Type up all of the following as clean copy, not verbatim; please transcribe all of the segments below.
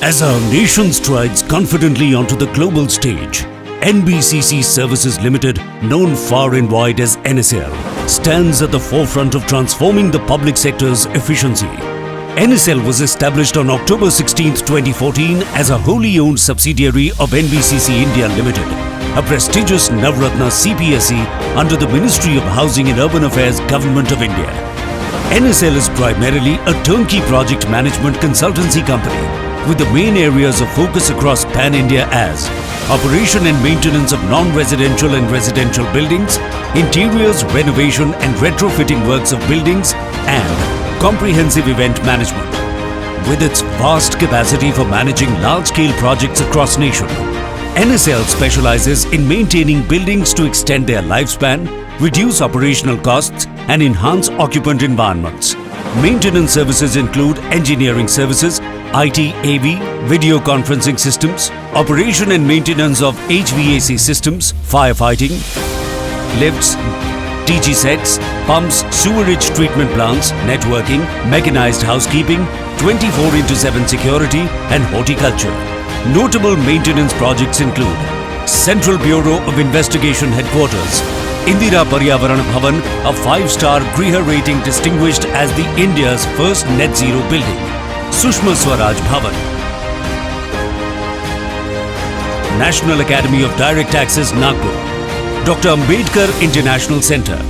As our nation strides confidently onto the global stage, NBCC Services Limited, known far and wide as NSL, stands at the forefront of transforming the public sector's efficiency. NSL was established on October 16, 2014 as a wholly owned subsidiary of NBCC India Limited, a prestigious Navratna CPSE under the Ministry of Housing and Urban Affairs, Government of India. NSL is primarily a turnkey project management consultancy company with the main areas of focus across Pan-India as operation and maintenance of non-residential and residential buildings, interiors, renovation and retrofitting works of buildings, and comprehensive event management. With its vast capacity for managing large-scale projects across nation, NSL specializes in maintaining buildings to extend their lifespan, reduce operational costs and enhance occupant environments. Maintenance services include engineering services, IT, AV, video conferencing systems, operation and maintenance of HVAC systems, firefighting, lifts, DG sets, pumps, sewerage treatment plants, networking, mechanized housekeeping, 24/7 security and horticulture. Notable maintenance projects include Central Bureau of Investigation Headquarters, Indira Paryavaran Bhavan, a 5-star Griha rating distinguished as the India's first net zero building, Sushma Swaraj Bhavan, National Academy of Direct Access Nagpur, Dr. Ambedkar International Centre,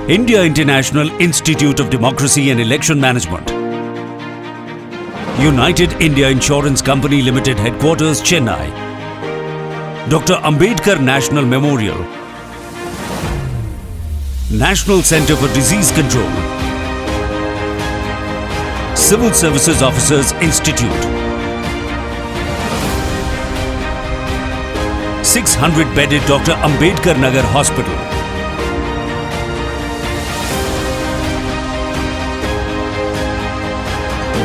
India International Institute of Democracy and Election Management, United India Insurance Company Limited Headquarters, Chennai, Dr. Ambedkar National Memorial, National Centre for Disease Control, Civil Services Officers Institute, 600-bedded Dr. Ambedkar Nagar Hospital,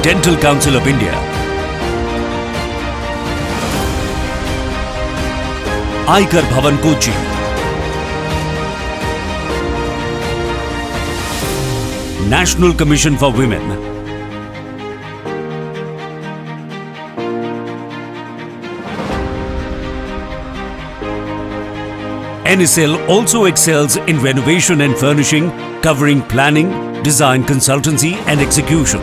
Dental Council of India, Aikar Bhavan Kochi, National Commission for Women, NSL also excels in renovation and furnishing, covering planning, design consultancy and execution.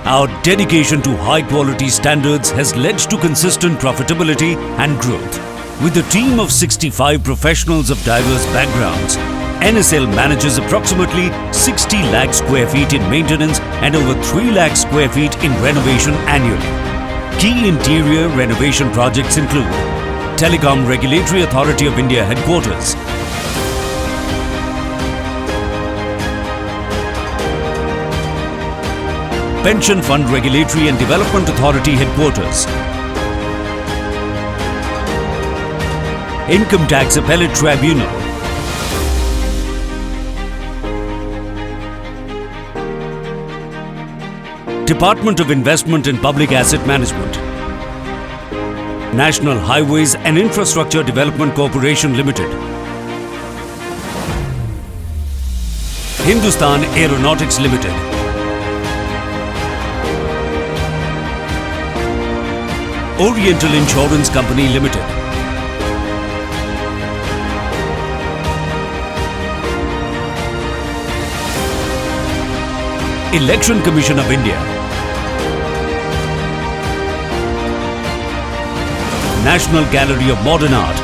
Our dedication to high-quality standards has led to consistent profitability and growth. With a team of 65 professionals of diverse backgrounds, NSL manages approximately 60 lakh square feet in maintenance and over 3 lakh square feet in renovation annually. Key interior renovation projects include Telecom Regulatory Authority of India Headquarters, Pension Fund Regulatory and Development Authority Headquarters, Income Tax Appellate Tribunal, Department of Investment and Public Asset Management, National Highways and Infrastructure Development Corporation Limited, Hindustan Aeronautics Limited, Oriental Insurance Company Limited, Election Commission of India, National Gallery of Modern Art,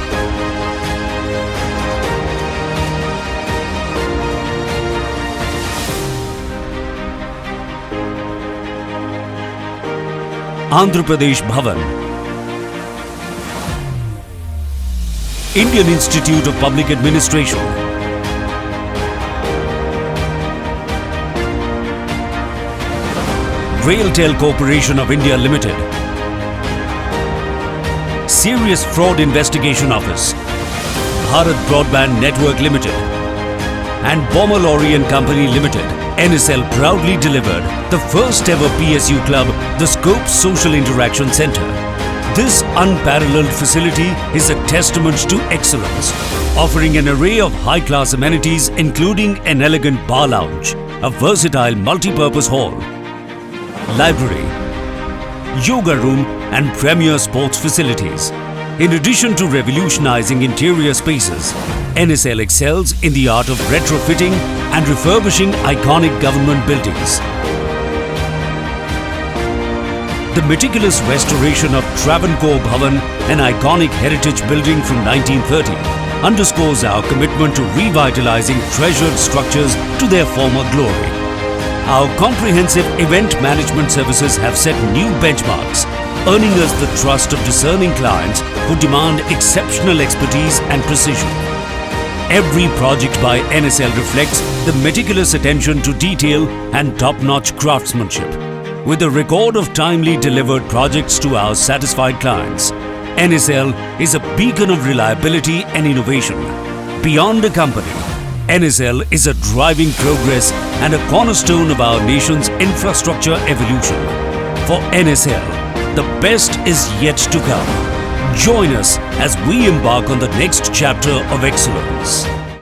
Andhra Pradesh Bhavan, Indian Institute of Public Administration, Railtel Corporation of India Limited, Serious Fraud Investigation Office, Bharat Broadband Network Limited, and Bommalori and Company Limited. NSL proudly delivered the first ever PSU club, the Scope Social Interaction Centre. This unparalleled facility is a testament to excellence, offering an array of high-class amenities including an elegant bar lounge, a versatile multi-purpose hall, library, yoga room and premier sports facilities. In addition to revolutionizing interior spaces, NSL excels in the art of retrofitting and refurbishing iconic government buildings. The meticulous restoration of Travancore Bhavan, an iconic heritage building from 1930, underscores our commitment to revitalizing treasured structures to their former glory. Our comprehensive event management services have set new benchmarks, earning us the trust of discerning clients who demand exceptional expertise and precision. Every project by NSL reflects the meticulous attention to detail and top-notch craftsmanship. With a record of timely delivered projects to our satisfied clients, NSL is a beacon of reliability and innovation. Beyond a company, NSL is a driving progress and a cornerstone of our nation's infrastructure evolution. For NSL, the best is yet to come. Join us as we embark on the next chapter of excellence.